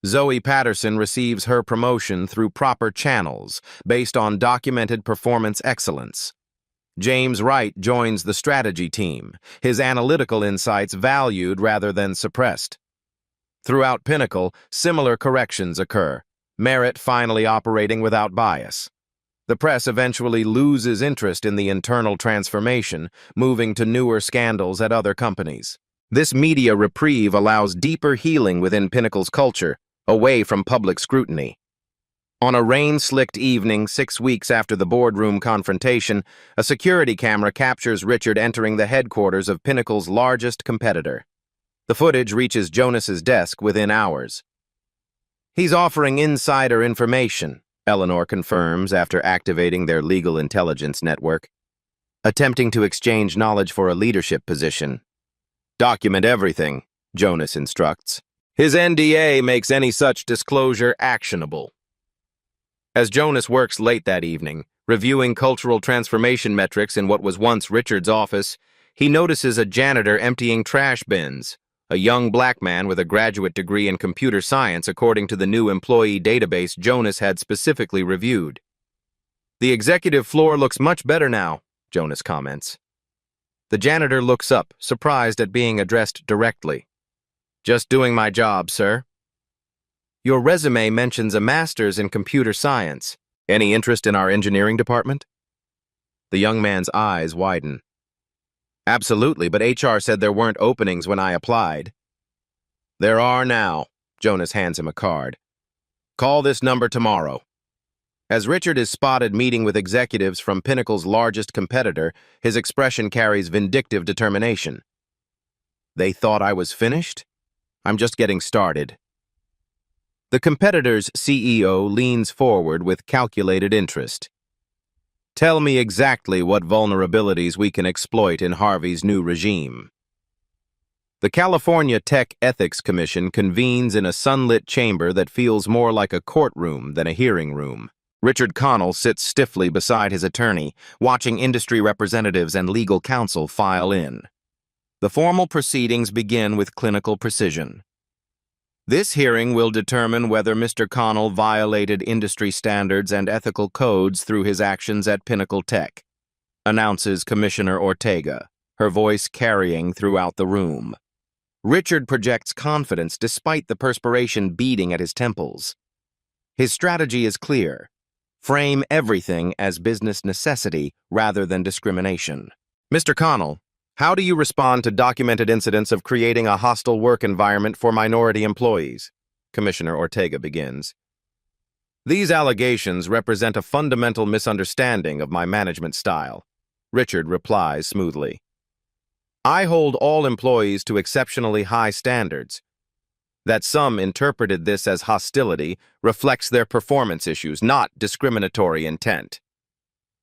Zoe Patterson receives her promotion through proper channels, based on documented performance excellence. James Wright joins the strategy team, his analytical insights valued rather than suppressed. Throughout Pinnacle, similar corrections occur, Merit finally operating without bias. The press eventually loses interest in the internal transformation, moving to newer scandals at other companies. This media reprieve allows deeper healing within Pinnacle's culture, away from public scrutiny. On a rain-slicked evening 6 weeks after the boardroom confrontation, a security camera captures Richard entering the headquarters of Pinnacle's largest competitor. The footage reaches Jonas's desk within hours. He's offering insider information, Eleanor confirms after activating their legal intelligence network. Attempting to exchange knowledge for a leadership position. Document everything, Jonas instructs. His NDA makes any such disclosure actionable. As Jonas works late that evening, reviewing cultural transformation metrics in what was once Richard's office, he notices a janitor emptying trash bins. A young black man with a graduate degree in computer science according to the new employee database Jonas had specifically reviewed. The executive floor looks much better now, Jonas comments. The janitor looks up, surprised at being addressed directly. Just doing my job, sir. Your resume mentions a master's in computer science. Any interest in our engineering department? The young man's eyes widen. Absolutely, but HR said there weren't openings when I applied. There are now. Jonas hands him a card. Call this number tomorrow. As Richard is spotted meeting with executives from Pinnacle's largest competitor, his expression carries vindictive determination. They thought I was finished? I'm just getting started. The competitor's CEO leans forward with calculated interest. Tell me exactly what vulnerabilities we can exploit in Harvey's new regime. The California Tech Ethics Commission convenes in a sunlit chamber that feels more like a courtroom than a hearing room. Richard Connell sits stiffly beside his attorney, watching industry representatives and legal counsel file in. The formal proceedings begin with clinical precision. This hearing will determine whether Mr. Connell violated industry standards and ethical codes through his actions at Pinnacle Tech, announces Commissioner Ortega, her voice carrying throughout the room. Richard projects confidence despite the perspiration beading at his temples. His strategy is clear. Frame everything as business necessity rather than discrimination. Mr. Connell, how do you respond to documented incidents of creating a hostile work environment for minority employees? Commissioner Ortega begins. These allegations represent a fundamental misunderstanding of my management style. Richard replies smoothly. I hold all employees to exceptionally high standards. That some interpreted this as hostility reflects their performance issues, not discriminatory intent.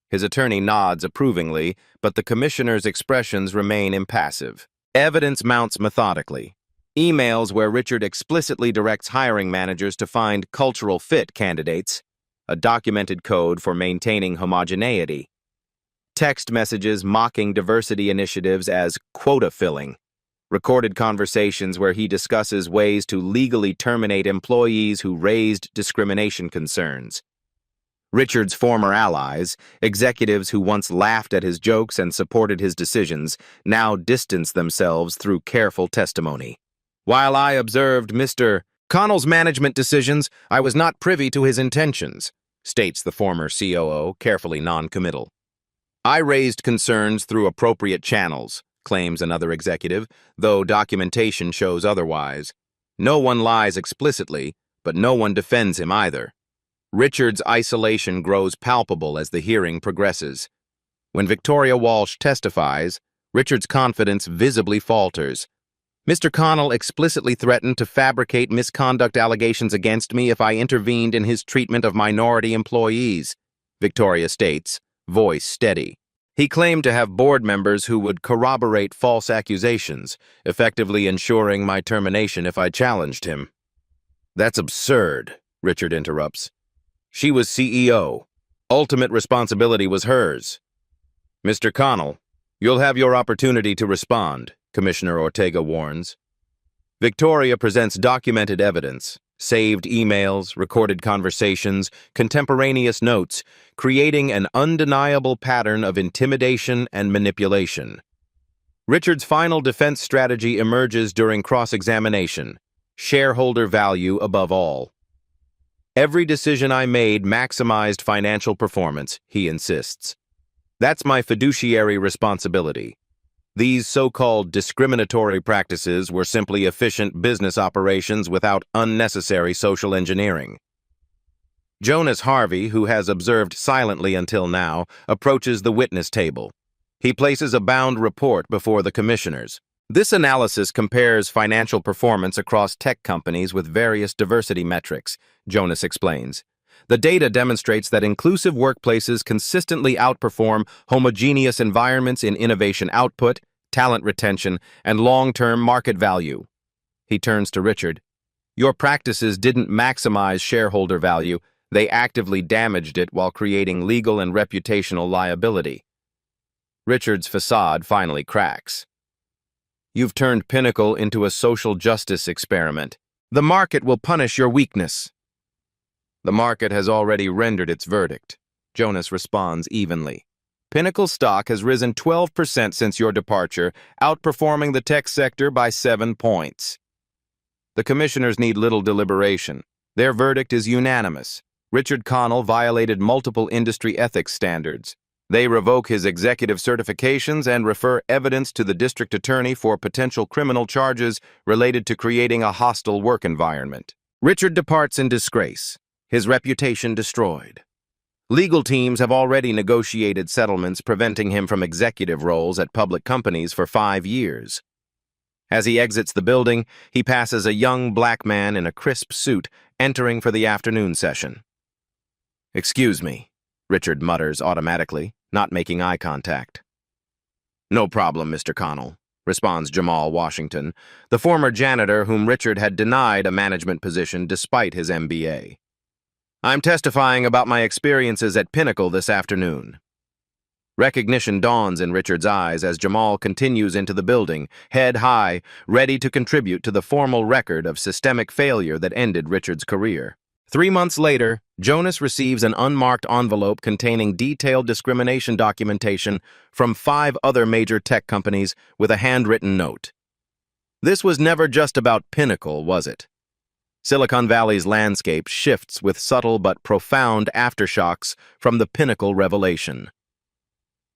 His attorney nods approvingly, but the commissioner's expressions remain impassive. Evidence mounts methodically. Emails where Richard explicitly directs hiring managers to find cultural fit candidates, a documented code for maintaining homogeneity. Text messages mocking diversity initiatives as quota filling. Recorded conversations where he discusses ways to legally terminate employees who raised discrimination concerns. Richard's former allies, executives who once laughed at his jokes and supported his decisions, now distance themselves through careful testimony. While I observed Mr. Connell's management decisions, I was not privy to his intentions, states the former COO, carefully non-committal. I raised concerns through appropriate channels, claims another executive, though documentation shows otherwise. No one lies explicitly, but no one defends him either. Richard's isolation grows palpable as the hearing progresses. When Victoria Walsh testifies, Richard's confidence visibly falters. Mr. Connell explicitly threatened to fabricate misconduct allegations against me if I intervened in his treatment of minority employees, Victoria states, voice steady. He claimed to have board members who would corroborate false accusations, effectively ensuring my termination if I challenged him. That's absurd, Richard interrupts. She was CEO. Ultimate responsibility was hers. Mr. Connell, you'll have your opportunity to respond, Commissioner Ortega warns. Victoria presents documented evidence, saved emails, recorded conversations, contemporaneous notes, creating an undeniable pattern of intimidation and manipulation. Richard's final defense strategy emerges during cross-examination, shareholder value above all. Every decision I made maximized financial performance, he insists. That's my fiduciary responsibility. These so-called discriminatory practices were simply efficient business operations without unnecessary social engineering. Jonas Harvey, who has observed silently until now, approaches the witness table. He places a bound report before the commissioners. This analysis compares financial performance across tech companies with various diversity metrics, Jonas explains. The data demonstrates that inclusive workplaces consistently outperform homogeneous environments in innovation output, talent retention, and long-term market value. He turns to Richard. Your practices didn't maximize shareholder value, they actively damaged it while creating legal and reputational liability. Richard's facade finally cracks. You've turned Pinnacle into a social justice experiment. The market will punish your weakness. The market has already rendered its verdict. Jonas responds evenly. Pinnacle stock has risen 12% since your departure, outperforming the tech sector by 7 points. The commissioners need little deliberation. Their verdict is unanimous. Richard Connell violated multiple industry ethics standards. They revoke his executive certifications and refer evidence to the district attorney for potential criminal charges related to creating a hostile work environment. Richard departs in disgrace, his reputation destroyed. Legal teams have already negotiated settlements preventing him from executive roles at public companies for 5 years. As he exits the building, he passes a young black man in a crisp suit entering for the afternoon session. Excuse me, Richard mutters automatically, not making eye contact. No problem, Mr. Connell, responds Jamal Washington, the former janitor whom Richard had denied a management position despite his MBA. I'm testifying about my experiences at Pinnacle this afternoon. Recognition dawns in Richard's eyes as Jamal continues into the building, head high, ready to contribute to the formal record of systemic failure that ended Richard's career. 3 months later, Jonas receives an unmarked envelope containing detailed discrimination documentation from 5 other major tech companies with a handwritten note. This was never just about Pinnacle, was it? Silicon Valley's landscape shifts with subtle but profound aftershocks from the Pinnacle revelation.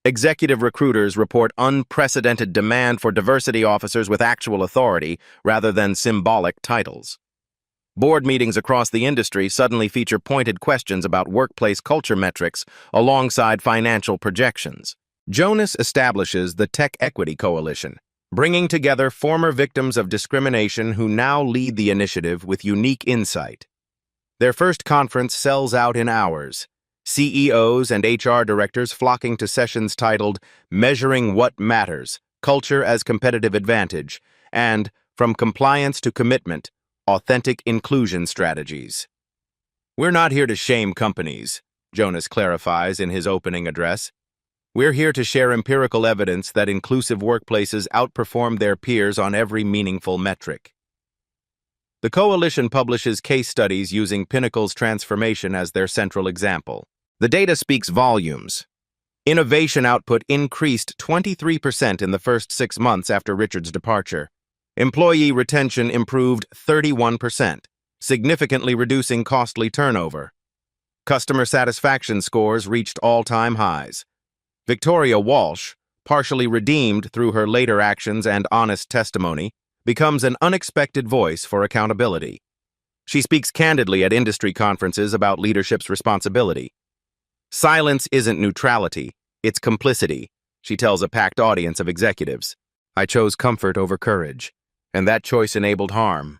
Executive recruiters report unprecedented demand for diversity officers with actual authority rather than symbolic titles. Board meetings across the industry suddenly feature pointed questions about workplace culture metrics alongside financial projections. Jonas establishes the Tech Equity Coalition, bringing together former victims of discrimination who now lead the initiative with unique insight. Their first conference sells out in hours, CEOs and HR directors flocking to sessions titled Measuring What Matters, Culture as Competitive Advantage, and From Compliance to Commitment, Authentic Inclusion Strategies. We're not here to shame companies, Jonas clarifies in his opening address. We're here to share empirical evidence that inclusive workplaces outperform their peers on every meaningful metric. The coalition publishes case studies using Pinnacle's transformation as their central example. The data speaks volumes. Innovation output increased 23% in the first 6 months after Richard's departure. Employee retention improved 31%, significantly reducing costly turnover. Customer satisfaction scores reached all-time highs. Victoria Walsh, partially redeemed through her later actions and honest testimony, becomes an unexpected voice for accountability. She speaks candidly at industry conferences about leadership's responsibility. Silence isn't neutrality, it's complicity, she tells a packed audience of executives. I chose comfort over courage, and that choice enabled harm.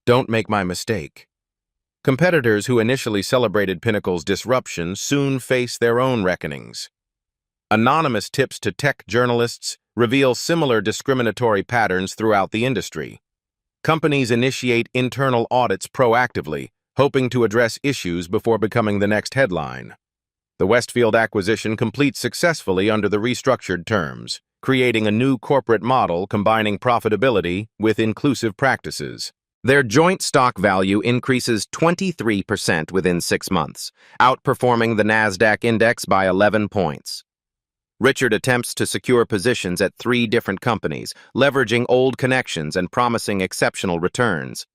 Don't make my mistake. Competitors who initially celebrated Pinnacle's disruption soon face their own reckonings. Anonymous tips to tech journalists reveal similar discriminatory patterns throughout the industry. Companies initiate internal audits proactively, hoping to address issues before becoming the next headline. The Westfield acquisition completes successfully under the restructured terms, creating a new corporate model combining profitability with inclusive practices. Their joint stock value increases 23% within 6 months, outperforming the Nasdaq index by 11 points. Richard attempts to secure positions at 3 different companies, leveraging old connections and promising exceptional returns.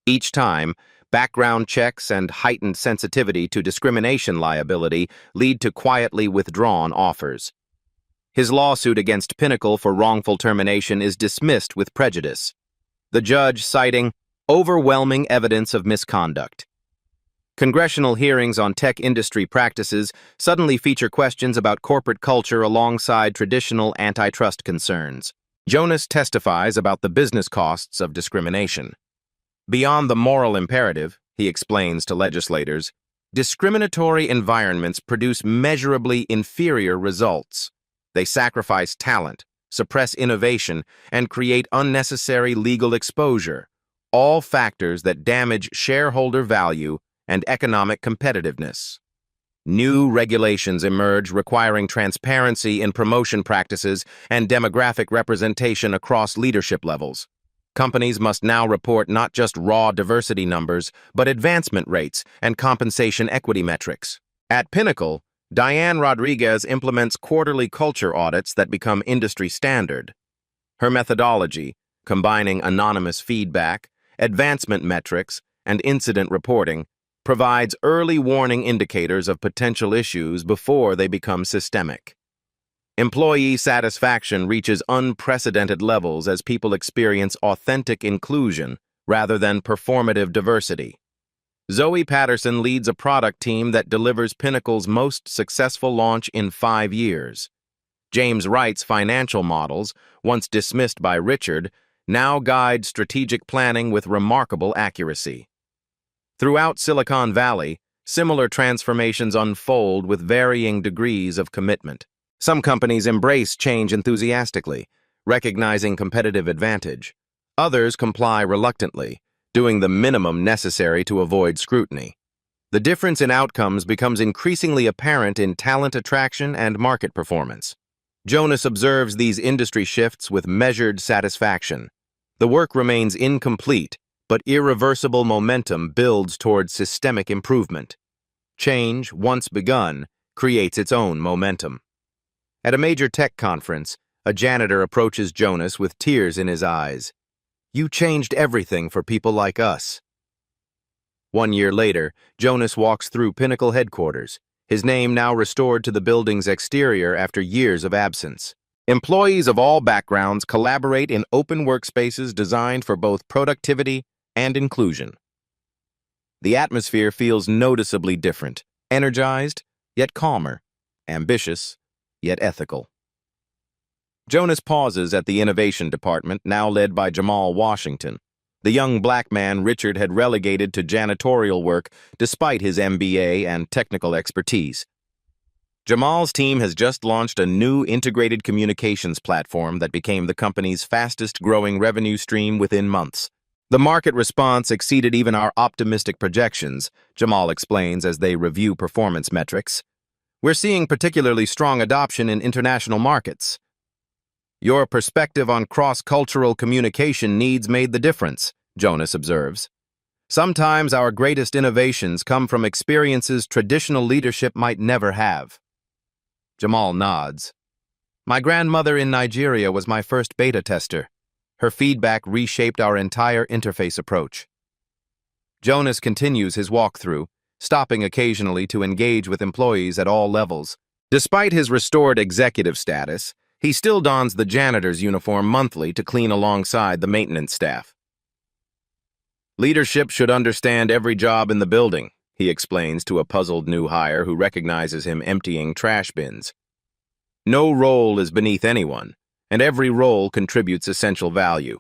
Each time, background checks and heightened sensitivity to discrimination liability lead to quietly withdrawn offers. His lawsuit against Pinnacle for wrongful termination is dismissed with prejudice, the judge citing overwhelming evidence of misconduct. Congressional hearings on tech industry practices suddenly feature questions about corporate culture alongside traditional antitrust concerns. Jonas testifies about the business costs of discrimination. Beyond the moral imperative, he explains to legislators, discriminatory environments produce measurably inferior results. They sacrifice talent, suppress innovation, and create unnecessary legal exposure, all factors that damage shareholder value and economic competitiveness. New regulations emerge requiring transparency in promotion practices and demographic representation across leadership levels. Companies must now report not just raw diversity numbers, but advancement rates and compensation equity metrics. At Pinnacle, Diane Rodriguez implements quarterly culture audits that become industry standard. Her methodology, combining anonymous feedback, advancement metrics, and incident reporting, provides early warning indicators of potential issues before they become systemic. Employee satisfaction reaches unprecedented levels as people experience authentic inclusion rather than performative diversity. Zoe Patterson leads a product team that delivers Pinnacle's most successful launch in 5 years. James Wright's financial models, once dismissed by Richard, now guide strategic planning with remarkable accuracy. Throughout Silicon Valley, similar transformations unfold with varying degrees of commitment. Some companies embrace change enthusiastically, recognizing competitive advantage. Others comply reluctantly, doing the minimum necessary to avoid scrutiny. The difference in outcomes becomes increasingly apparent in talent attraction and market performance. Jonas observes these industry shifts with measured satisfaction. The work remains incomplete, but irreversible momentum builds towards systemic improvement. Change, once begun, creates its own momentum. At a major tech conference, a janitor approaches Jonas with tears in his eyes. "You changed everything for people like us." 1 year later, Jonas walks through Pinnacle headquarters, his name now restored to the building's exterior after years of absence. Employees of all backgrounds collaborate in open workspaces designed for both productivity and inclusion. The atmosphere feels noticeably different, energized, yet calmer, ambitious, yet ethical. Jonas pauses at the innovation department, now led by Jamal Washington, the young black man Richard had relegated to janitorial work despite his MBA and technical expertise. Jamal's team has just launched a new integrated communications platform that became the company's fastest-growing revenue stream within months. The market response exceeded even our optimistic projections, Jamal explains as they review performance metrics. "We're seeing particularly strong adoption in international markets." "Your perspective on cross-cultural communication needs made the difference," Jonas observes. "Sometimes our greatest innovations come from experiences traditional leadership might never have." Jamal nods. "My grandmother in Nigeria was my first beta tester. Her feedback reshaped our entire interface approach." Jonas continues his walkthrough, stopping occasionally to engage with employees at all levels. Despite his restored executive status, he still dons the janitor's uniform monthly to clean alongside the maintenance staff. "Leadership should understand every job in the building," he explains to a puzzled new hire who recognizes him emptying trash bins. "No role is beneath anyone, and every role contributes essential value."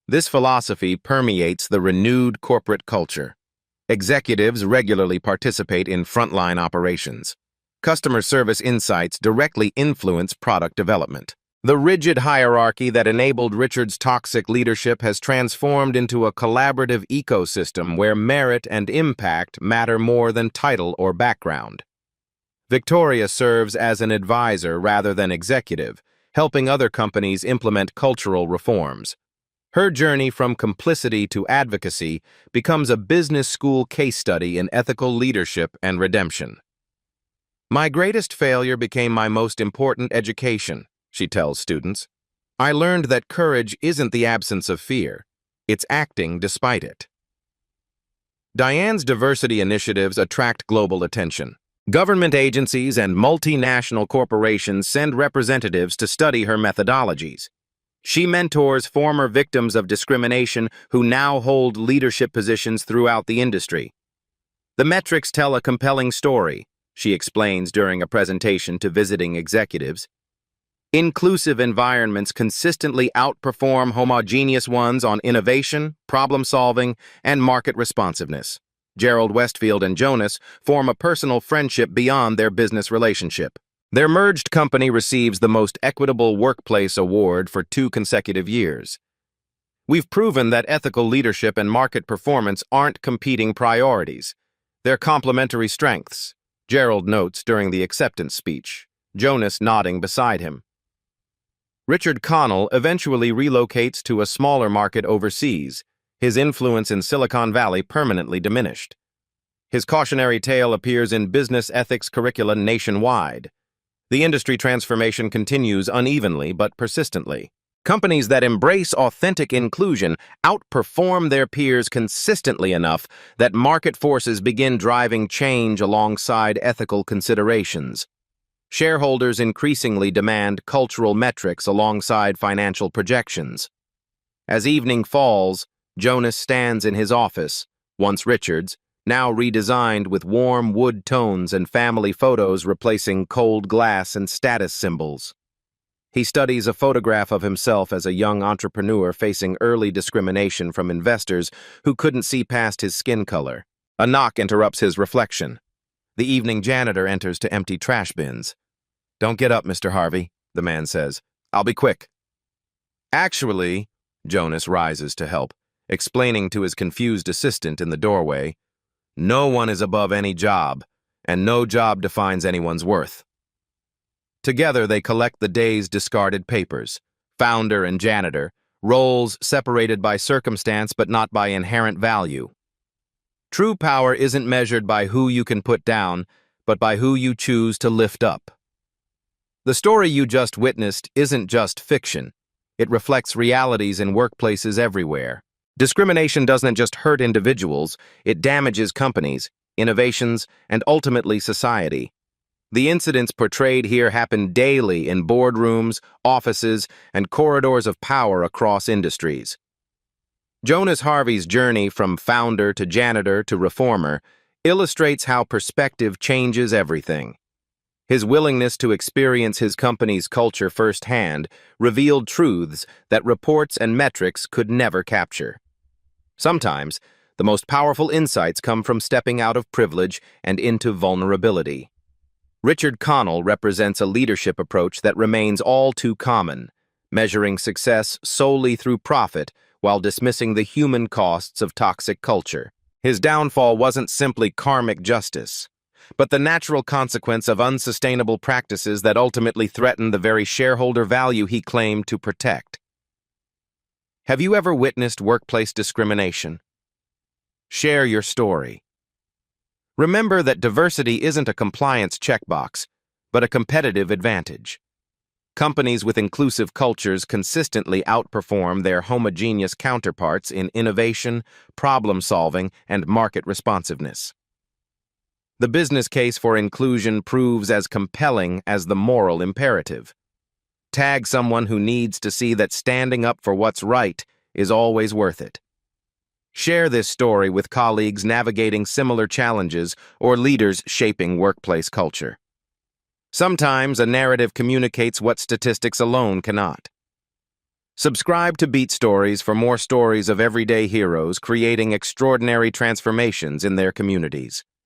This philosophy permeates the renewed corporate culture. Executives regularly participate in frontline operations. Customer service insights directly influence product development. The rigid hierarchy that enabled Richard's toxic leadership has transformed into a collaborative ecosystem where merit and impact matter more than title or background. Victoria serves as an advisor rather than executive, helping other companies implement cultural reforms. Her journey from complicity to advocacy becomes a business school case study in ethical leadership and redemption. "My greatest failure became my most important education," she tells students. "I learned that courage isn't the absence of fear, it's acting despite it." Diane's diversity initiatives attract global attention. Government agencies and multinational corporations send representatives to study her methodologies. She mentors former victims of discrimination who now hold leadership positions throughout the industry. "The metrics tell a compelling story," she explains during a presentation to visiting executives. "Inclusive environments consistently outperform homogeneous ones on innovation, problem-solving, and market responsiveness." Gerald Westfield and Jonas form a personal friendship beyond their business relationship. Their merged company receives the Most Equitable Workplace Award for 2 consecutive years. "We've proven that ethical leadership and market performance aren't competing priorities. They're complementary strengths," Gerald notes during the acceptance speech, Jonas nodding beside him. Richard Connell eventually relocates to a smaller market overseas, his influence in Silicon Valley permanently diminished. His cautionary tale appears in business ethics curricula nationwide. The industry transformation continues unevenly but persistently. Companies that embrace authentic inclusion outperform their peers consistently enough that market forces begin driving change alongside ethical considerations. Shareholders increasingly demand cultural metrics alongside financial projections. As evening falls, Jonas stands in his office, once Richard's, now redesigned with warm wood tones and family photos replacing cold glass and status symbols. He studies a photograph of himself as a young entrepreneur facing early discrimination from investors who couldn't see past his skin color. A knock interrupts his reflection. The evening janitor enters to empty trash bins. "Don't get up, Mr. Harvey," the man says. "I'll be quick." "Actually," Jonas rises to help, explaining to his confused assistant in the doorway, "no one is above any job, and no job defines anyone's worth." Together they collect the day's discarded papers, founder and janitor, roles separated by circumstance but not by inherent value. True power isn't measured by who you can put down, but by who you choose to lift up. The story you just witnessed isn't just fiction. It reflects realities in workplaces everywhere. Discrimination doesn't just hurt individuals, it damages companies, innovations, and ultimately society. The incidents portrayed here happen daily in boardrooms, offices, and corridors of power across industries. Jonas Harvey's journey from founder to janitor to reformer illustrates how perspective changes everything. His willingness to experience his company's culture firsthand revealed truths that reports and metrics could never capture. Sometimes, the most powerful insights come from stepping out of privilege and into vulnerability. Richard Connell represents a leadership approach that remains all too common, measuring success solely through profit while dismissing the human costs of toxic culture. His downfall wasn't simply karmic justice, but the natural consequence of unsustainable practices that ultimately threatened the very shareholder value he claimed to protect. Have you ever witnessed workplace discrimination? Share your story. Remember that diversity isn't a compliance checkbox, but a competitive advantage. Companies with inclusive cultures consistently outperform their homogeneous counterparts in innovation, problem-solving, and market responsiveness. The business case for inclusion proves as compelling as the moral imperative. Tag someone who needs to see that standing up for what's right is always worth it. Share this story with colleagues navigating similar challenges or leaders shaping workplace culture. Sometimes a narrative communicates what statistics alone cannot. Subscribe to Beat Stories for more stories of everyday heroes creating extraordinary transformations in their communities.